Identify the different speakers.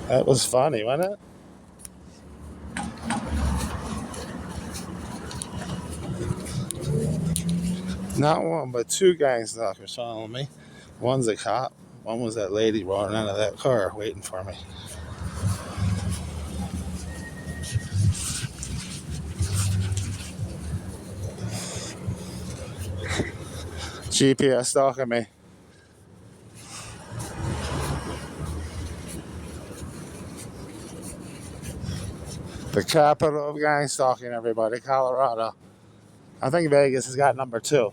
Speaker 1: That was funny, wasn't it? Not one, but two gang stalkers following me. One's a cop. One was that lady rolling out of that car waiting for me. GPS stalking me. The capital of gang stalking, everybody, Colorado. I think Vegas has got number 2.